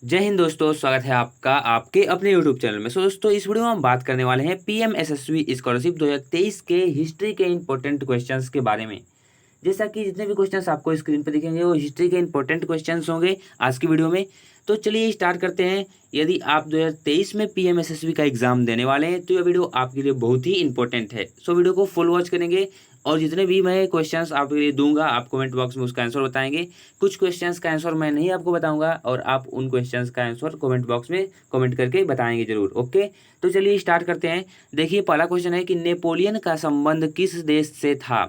जय हिंद दोस्तों, स्वागत है आपका आपके अपने YouTube चैनल में। दोस्तों, इस वीडियो में हम बात करने वाले हैं पीएम एसएसवी स्कॉलरशिप 2023 के हिस्ट्री के इंपॉर्टेंट क्वेश्चंस के बारे में। जैसा कि जितने भी क्वेश्चंस आपको स्क्रीन पर दिखेंगे वो हिस्ट्री के इंपॉर्टेंट क्वेश्चंस होंगे आज की वीडियो में। तो चलिए स्टार्ट करते हैं। यदि आप 2023 में पीएम एसएसवी का एग्जाम देने वाले हैं तो यह वीडियो आपके लिए बहुत ही इंपॉर्टेंट है। वीडियो को फुल वॉच करेंगे और जितने भी मैं क्वेश्चंस आपके लिए दूंगा आप कमेंट बॉक्स में उसका आंसर बताएंगे। कुछ क्वेश्चंस का आंसर मैं नहीं आपको बताऊंगा और आप उन क्वेश्चंस का आंसर कमेंट बॉक्स में कमेंट करके बताएंगे जरूर। ओके, तो चलिए स्टार्ट करते हैं। देखिए, पहला क्वेश्चन है कि नेपोलियन का संबंध किस देश से था।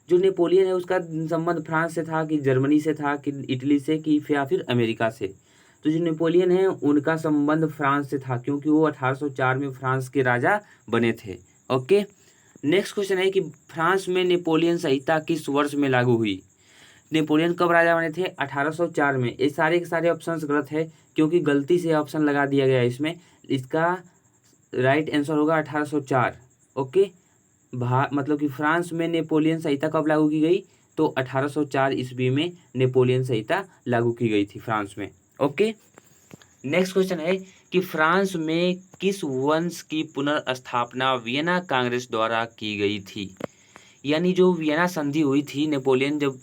जो नेपोलियन है उसका संबंध फ्रांस से था कि जर्मनी से था कि इटली से कि या फिर अमेरिका से। तो जो नेपोलियन है उनका संबंध फ्रांस से था क्योंकि वो 1804 में फ्रांस के राजा बने थे। ओके, नेक्स्ट क्वेश्चन है कि फ्रांस में नेपोलियन संहिता किस वर्ष में लागू हुई। नेपोलियन कब राजा बने थे? 1804 में। ये सारे के सारे ऑप्शंस गलत है क्योंकि गलती से ऑप्शन लगा दिया गया है इसमें। इसका राइट आंसर होगा 1804। ओके, मतलब कि फ्रांस में नेपोलियन संहिता कब लागू की गई? तो 1804 ईस्वी में नेपोलियन संहिता लागू की गई थी फ्रांस में। ओके, नेक्स्ट क्वेश्चन है कि फ्रांस में किस वंश की पुनर्स्थापना वियना कांग्रेस द्वारा की गई थी। यानी जो वियना संधि हुई थी, नेपोलियन जब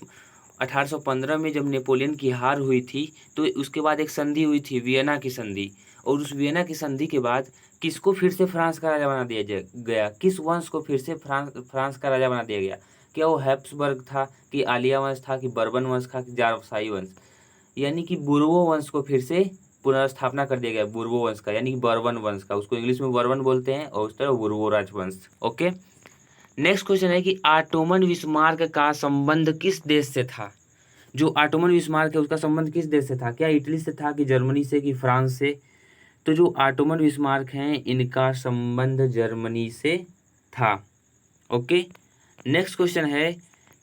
1815 में जब नेपोलियन की हार हुई थी तो उसके बाद एक संधि हुई थी वियना की संधि। और उस वियना की संधि के बाद किसको फिर से फ्रांस का राजा बना दिया गया? किस वंश को फिर से फ्रांस का राजा बना दिया गया? क्या वो हैप्सबर्ग था कि आलिया वंश था कि बर्बन वंश था कि जारशाही वंश? यानी कि बुर्बो वंश को फिर से पुनर्स्थापना कर दिया गया, बुर्बो वंश का यानी कि बर्बन वंश का। उसको इंग्लिश में बर्बन बोलते हैं और उस तरह बुर्बो राजवंश। ओके, नेक्स्ट क्वेश्चन है कि ऑटोमन बिस्मार्क का संबंध किस देश से था। जो ऑटोमन बिस्मार्क है उसका संबंध किस देश से था? क्या इटली से था कि जर्मनी से कि फ्रांस से? तो जो ऑटोमन बिस्मार्क हैं इनका संबंध जर्मनी से था। ओके, नेक्स्ट क्वेश्चन है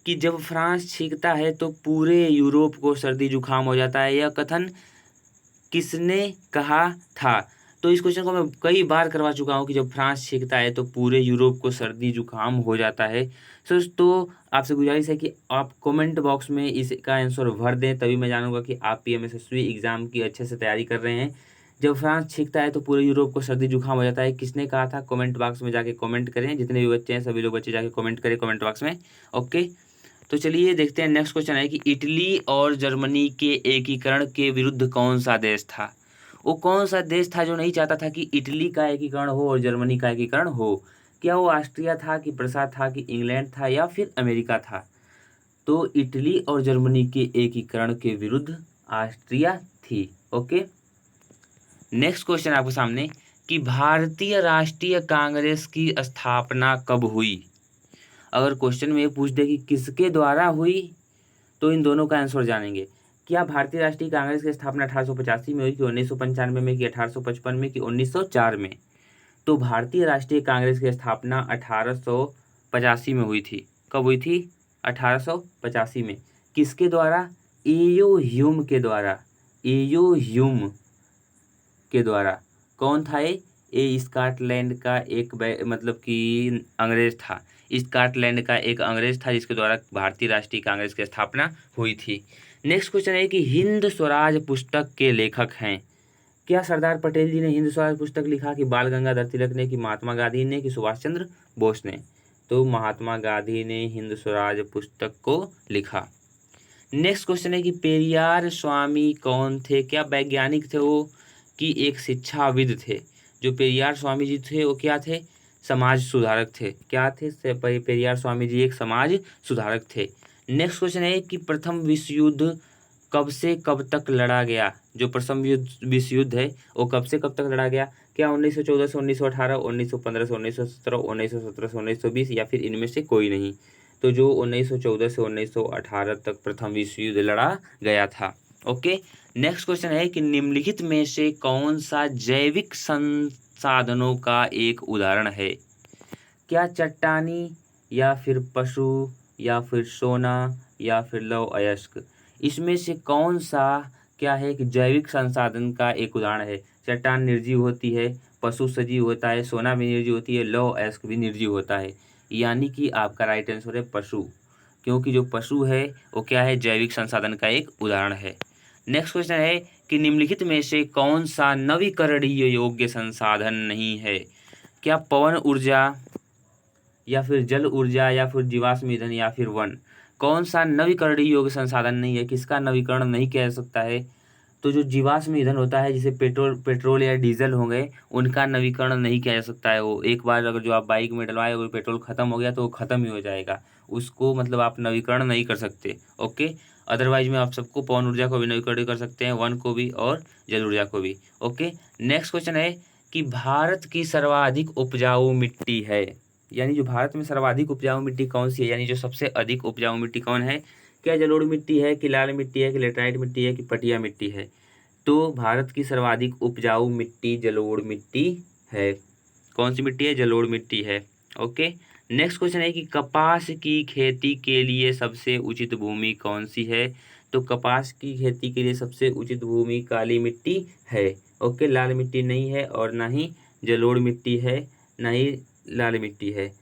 कि जब फ्रांस छींकता है तो पूरे यूरोप को सर्दी जुकाम हो जाता है। यह कथन किसने कहा था? तो इस क्वेश्चन को मैं कई बार करवा चुका हूँ कि जब फ्रांस छींकता है तो पूरे यूरोप को सर्दी जुकाम हो जाता है। तो आपसे गुजारिश है कि आप कमेंट बॉक्स में इसका आंसर भर दें, तभी मैं जानूंगा कि आप पीएमएसएसबी एग्जाम की अच्छे से तैयारी कर रहे हैं। जब फ्रांस छींकता है तो पूरे यूरोप को सर्दी जुकाम हो जाता है, किसने कहा था? कमेंट बॉक्स में जाके कमेंट करें। जितने भी बच्चे हैं सभी लोग बच्चे जाके कमेंट करें कमेंट बॉक्स में। ओके, तो चलिए देखते हैं। नेक्स्ट क्वेश्चन है कि इटली और जर्मनी के एकीकरण के विरुद्ध कौन सा देश था। वो कौन सा देश था जो नहीं चाहता था कि इटली का एकीकरण हो और जर्मनी का एकीकरण हो? क्या वो ऑस्ट्रिया था कि प्रसा था कि इंग्लैंड था या फिर अमेरिका था? तो इटली और जर्मनी के एकीकरण के विरुद्ध ऑस्ट्रिया थी। ओके, नेक्स्ट क्वेश्चन आपके सामने कि भारतीय राष्ट्रीय कांग्रेस की स्थापना कब हुई। अगर क्वेश्चन में ये पूछ दे कि किसके द्वारा हुई तो इन दोनों का आंसर जानेंगे। क्या भारतीय राष्ट्रीय कांग्रेस की स्थापना 1885 में हुई कि 1995 में कि 1855 में कि 1904 में? तो भारतीय राष्ट्रीय कांग्रेस की स्थापना 1885 में हुई थी। कब हुई थी? 1885 में। किसके द्वारा? एयो ह्यूम के द्वारा। एयो ह्यूम के द्वारा। कौन था ये? स्कॉटलैंड का एक मतलब कि अंग्रेज था। स्कॉटलैंड का एक अंग्रेज था जिसके द्वारा भारतीय राष्ट्रीय कांग्रेस की स्थापना हुई थी। नेक्स्ट क्वेश्चन है कि हिंद स्वराज पुस्तक के लेखक हैं। क्या सरदार पटेल जी ने हिंद स्वराज पुस्तक लिखा कि बाल गंगाधर तिलक ने कि महात्मा गांधी ने कि सुभाष चंद्र बोस ने? तो महात्मा गांधी ने हिंद स्वराज पुस्तक को लिखा। नेक्स्ट क्वेश्चन है कि पेरियार स्वामी कौन थे? क्या वैज्ञानिक थे वो कि एक शिक्षाविद थे? जो पेरियार स्वामी जी थे वो क्या थे? समाज सुधारक थे। क्या थे? पेरियार स्वामी जी एक समाज सुधारक थे। नेक्स्ट क्वेश्चन है कि प्रथम विश्व युद्ध कब से कब तक लड़ा गया। जो प्रथम विश्व युद्ध है वो कब से कब तक लड़ा गया? क्या 1914 से 1918, 1915 से 1917, 1917 से 1920 या फिर इनमें से कोई नहीं? तो जो 1914 से 1918 तक प्रथम विश्व युद्ध लड़ा गया था। ओके, नेक्स्ट क्वेश्चन है कि निम्नलिखित में से कौन सा जैविक संसाधनों का एक उदाहरण है। क्या चट्टानी या फिर पशु या फिर सोना या फिर लौह अयस्क? इसमें से कौन सा क्या है कि जैविक संसाधन का एक उदाहरण है? चट्टान निर्जीव होती है, पशु सजीव होता है, सोना भी निर्जीव होती है, लौह अयस्क भी निर्जीव होता है। यानी कि आपका राइट आंसर है पशु, क्योंकि जो पशु है वो क्या है? जैविक संसाधन का एक उदाहरण है। नेक्स्ट क्वेश्चन है कि निम्नलिखित में से कौन सा नवीकरणीय योग्य संसाधन नहीं है? क्या पवन ऊर्जा, या फिर जल ऊर्जा, या फिर जीवाश्म ईंधन, या फिर वन? कौन सा नवीकरणीय योग्य संसाधन नहीं है, किसका नवीकरण नहीं किया जा सकता है? तो जो जीवाश्म ईंधन होता है, जैसे पेट्रोल या डीजल हो गए, उनका नवीकरण नहीं किया जा सकता है। वो एक बार अगर जो आप बाइक में डलवाए, अगर पेट्रोल खत्म हो गया तो वो खत्म ही हो जाएगा, उसको मतलब आप नवीकरण नहीं कर सकते। ओके, अदरवाइज में आप सबको पवन ऊर्जा को भी नवीकरण कर सकते हैं, वन को भी और जल ऊर्जा को भी। ओके, नेक्स्ट क्वेश्चन है कि भारत की सर्वाधिक उपजाऊ मिट्टी है, यानी जो भारत में सर्वाधिक उपजाऊ मिट्टी कौन सी है, यानी जो सबसे अधिक उपजाऊ मिट्टी कौन है? क्या जलोढ़ मिट्टी है, कि लाल मिट्टी है, कि लेटराइट मिट्टी है, कि पटिया मिट्टी है? तो भारत की सर्वाधिक उपजाऊ मिट्टी जलोढ़ मिट्टी है। कौन सी मिट्टी है? जलोढ़ मिट्टी है। ओके, नेक्स्ट क्वेश्चन है कि कपास की खेती के लिए सबसे उचित भूमि कौन सी है? तो कपास की खेती के लिए सबसे उचित भूमि काली मिट्टी है। ओके, लाल मिट्टी नहीं है, और ना ही जलोढ़ मिट्टी है, ना ही लाल मिट्टी है।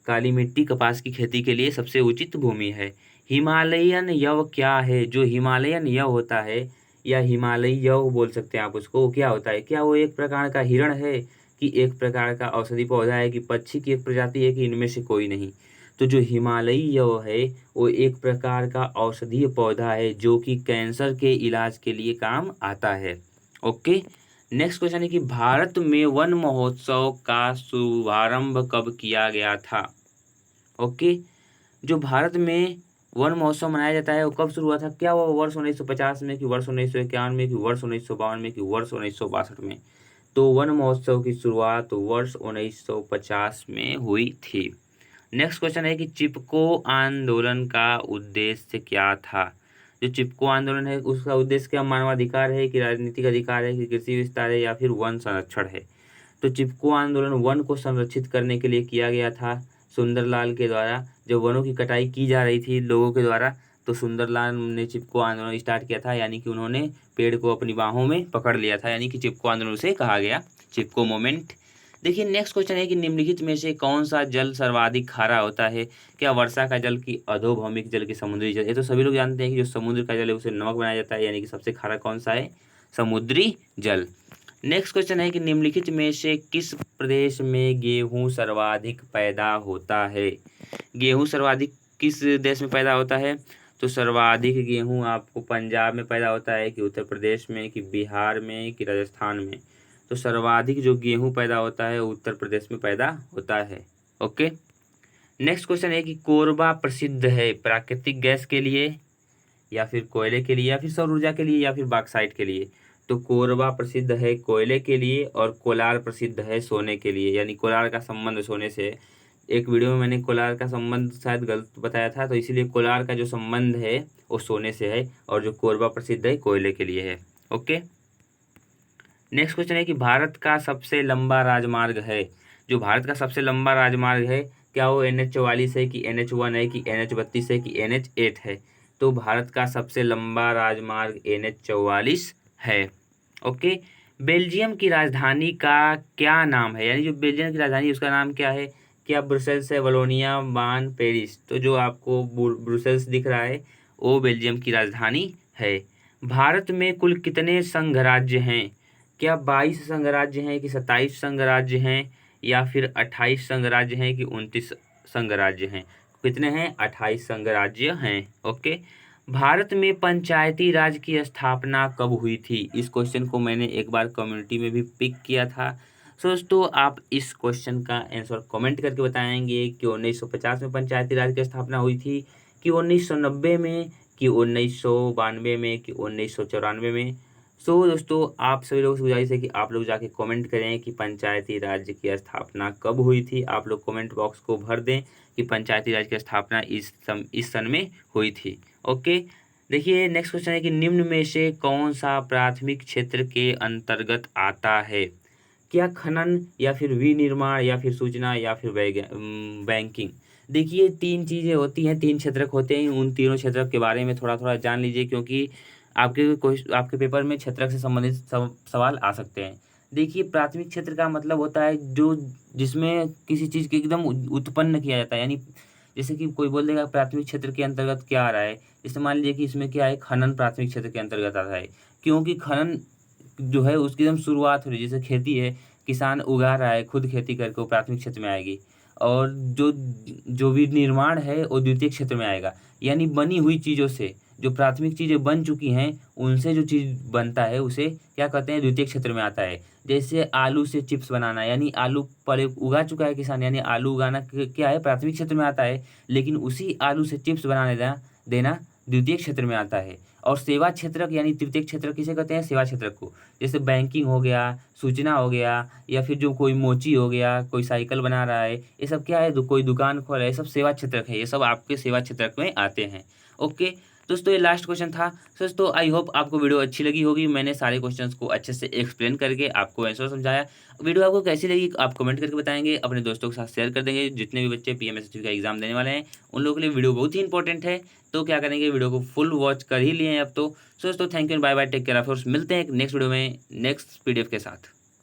काली मिट्टी कपास की खेती के लिए सबसे उचित भूमि है। हिमालयन यव क्या है? जो हिमालयन यव होता है, या हिमालयी यव बोल सकते हैं आप उसको, वो क्या होता है? क्या वो एक प्रकार का हिरण है, कि एक प्रकार का औषधि पौधा है, कि पक्षी की एक प्रजाति है, कि इनमें से कोई नहीं? तो जो हिमालयी यव है वो एक प्रकार का औषधीय पौधा है, जो कि कैंसर के इलाज के लिए काम आता है। ओके, नेक्स्ट क्वेश्चन है कि भारत में वन महोत्सव का शुभारंभ कब किया गया था? ओके, जो भारत में वन महोत्सव मनाया जाता है वो कब शुरू हुआ था? क्या वो वर्ष 1950 में, कि वर्ष 1951 में, कि वर्ष 1952 में, कि वर्ष 1962 में? तो वन महोत्सव की शुरुआत वर्ष 1950 में हुई थी। नेक्स्ट क्वेश्चन है कि चिपको आंदोलन का उद्देश्य क्या था? जो चिपको आंदोलन है उसका उद्देश्य क्या? मानवाधिकार है, कि राजनीतिक अधिकार है, कि कृषि विस्तार है, या फिर वन संरक्षण है? तो चिपको आंदोलन वन को संरक्षित करने के लिए किया गया था सुंदरलाल के द्वारा। जब वनों की कटाई की जा रही थी लोगों के द्वारा, तो सुंदरलाल ने चिपको आंदोलन स्टार्ट किया था, यानी कि उन्होंने पेड़ को अपनी बाहों में पकड़ लिया था, यानी कि चिपको आंदोलन से कहा गया, चिपको मोमेंट। देखिए, नेक्स्ट क्वेश्चन है कि निम्नलिखित में से कौन सा जल सर्वाधिक खारा होता है? क्या वर्षा का जल, की अधोभौमिक जल, की समुद्री जल? ये तो सभी लोग जानते हैं कि जो समुद्र का जल है उसे नमक बनाया जाता है, यानी कि सबसे खारा कौन सा है? समुद्री जल। नेक्स्ट क्वेश्चन है कि निम्नलिखित में से किस प्रदेश में गेहूं सर्वाधिक पैदा होता है? गेहूं सर्वाधिक किस देश में पैदा होता है? तो सर्वाधिक गेहूं आपको पंजाब में पैदा होता है, कि उत्तर प्रदेश में, कि बिहार में, कि राजस्थान में? तो सर्वाधिक जो गेहूं पैदा होता है उत्तर प्रदेश में पैदा होता है। ओके, नेक्स्ट क्वेश्चन है कि कोरबा प्रसिद्ध है प्राकृतिक गैस के लिए, या फिर कोयले के लिए, या फिर सौर ऊर्जा के लिए, या फिर बॉक्साइट के लिए? तो कोरबा प्रसिद्ध है कोयले के लिए, और कोलार प्रसिद्ध है सोने के लिए, यानी कोलार का संबंध सोने से। एक वीडियो में मैंने कोलार का संबंध शायद गलत बताया था, तो इसीलिए कोलार का जो संबंध है वो सोने से है, और जो कोरबा प्रसिद्ध है कोयले के लिए है। ओके, नेक्स्ट क्वेश्चन है कि भारत का सबसे लंबा राजमार्ग है। जो भारत का सबसे लंबा राजमार्ग है, क्या वो NH44 है, कि NH1 है, कि NH32 है, कि NH8 है? तो भारत का सबसे लंबा राजमार्ग NH44 है। ओके, बेल्जियम की राजधानी का क्या नाम है? यानी जो बेल्जियम की राजधानी उसका नाम क्या है? क्या ब्रुसेल्स है, वलोनिया, बान, पेरिस? तो जो आपको ब्रुसेल्स दिख रहा है वो बेल्जियम की राजधानी है। भारत में कुल कितने संघ राज्य हैं? क्या 22 संघ राज्य हैं, कि 27 संघ राज्य हैं, या फिर 28 संघ राज्य हैं, कि 29 संघ राज्य हैं? कितने हैं? 28 संघ राज्य हैं। ओके, भारत में पंचायती राज की स्थापना कब हुई थी? इस क्वेश्चन को मैंने एक बार कम्युनिटी में भी पिक किया था। सो दोस्तों, आप इस क्वेश्चन का आंसर कमेंट करके बताएंगे कि 1950 में पंचायती राज की स्थापना हुई थी, कि 1990 में, कि 1992 में, कि 1994 में? सो दोस्तों, आप सभी लोगों से गुजारिश है कि आप लोग जाके कमेंट करें कि पंचायती राज की स्थापना कब हुई थी। आप लोग कमेंट बॉक्स को भर दें कि पंचायती राज की स्थापना इस सन में हुई थी। ओके, देखिए, नेक्स्ट क्वेश्चन है कि निम्न में से कौन सा प्राथमिक क्षेत्र के अंतर्गत आता है? क्या खनन, या फिर विनिर्माण, या फिर सूचना, या फिर बैंकिंग? देखिए, तीन चीज़ें होती हैं, तीन क्षेत्रक होते हैं, उन तीनों क्षेत्रक के बारे में थोड़ा थोड़ा जान लीजिए, क्योंकि आपके पेपर में क्षेत्रक से संबंधित सवाल आ सकते हैं। देखिए, प्राथमिक क्षेत्र का मतलब होता है जो जिसमें किसी चीज़ के एकदम उत्पन्न किया जाता है, यानी जैसे कि कोई बोल देगा प्राथमिक क्षेत्र के अंतर्गत क्या आ रहा है, जैसे मान लीजिए कि इसमें क्या है, खनन प्राथमिक क्षेत्र के अंतर्गत आता है, क्योंकि खनन जो है उसकी एकदम शुरुआत हो रही है। जैसे खेती है, किसान उगा रहा है, खुद खेती करके वो प्राथमिक क्षेत्र में आएगी। और जो जो भी निर्माण है वो द्वितीय क्षेत्र में आएगा। यानी बनी हुई चीज़ों से, जो प्राथमिक चीज़ें बन चुकी हैं उनसे जो चीज़ बनता है उसे क्या कहते हैं, द्वितीय क्षेत्र में आता है। जैसे आलू से चिप्स बनाना, यानी आलू पहले उगा चुका है किसान, यानी आलू उगाना क्या है, प्राथमिक क्षेत्र में आता है। लेकिन उसी आलू से चिप्स बनाने देना द्वितीय क्षेत्र में आता है। और सेवा क्षेत्रक यानी तृतीय क्षेत्र किसे कहते हैं, सेवा क्षेत्रक को। जैसे बैंकिंग हो गया, सूचना हो गया, या फिर जो कोई मोची हो गया, कोई साइकिल बना रहा है, ये सब क्या है, कोई दुकान खोल रहा है, ये सब सेवा क्षेत्रक है। ये सब आपके सेवा क्षेत्रक में आते हैं। ओके दोस्तों, ये लास्ट क्वेश्चन था। दोस्तों आई होप आपको वीडियो अच्छी लगी होगी। मैंने सारे क्वेश्चंस को अच्छे से एक्सप्लेन करके आपको आंसर समझाया। वीडियो आपको कैसी लगी आप कमेंट करके बताएंगे, अपने दोस्तों के साथ शेयर कर देंगे। जितने भी बच्चे पीएमएसएसबी का एग्जाम देने वाले हैं उन लोगों के लिए वीडियो बहुत ही इंपॉर्टेंट है। तो क्या करेंगे, वीडियो को फुल वॉच कर ही लिए हैं अब तो। सो दोस्तों thank you, bye bye, take care of yours. मिलते हैं एक नेक्स्ट वीडियो में नेक्स्ट पीडीएफ के साथ।